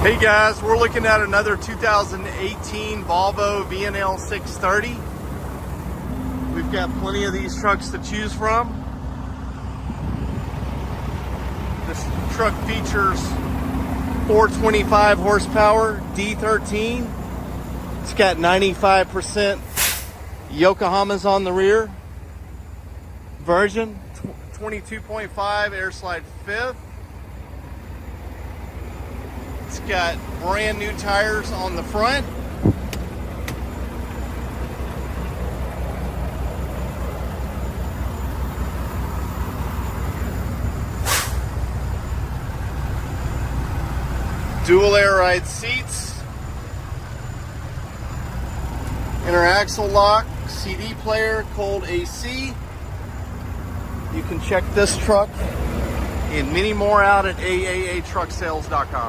Hey guys, we're looking at another 2018 Volvo VNL630. We've got plenty of these trucks to choose from. This truck features 425 horsepower, D13. It's got 95% Yokohamas on the rear. Version 22.5 air slide fifth. It's got brand new tires on the front. Dual air ride seats. Inner axle lock, CD player, cold AC. You can check this truck and many more out at AAAtrucksales.com.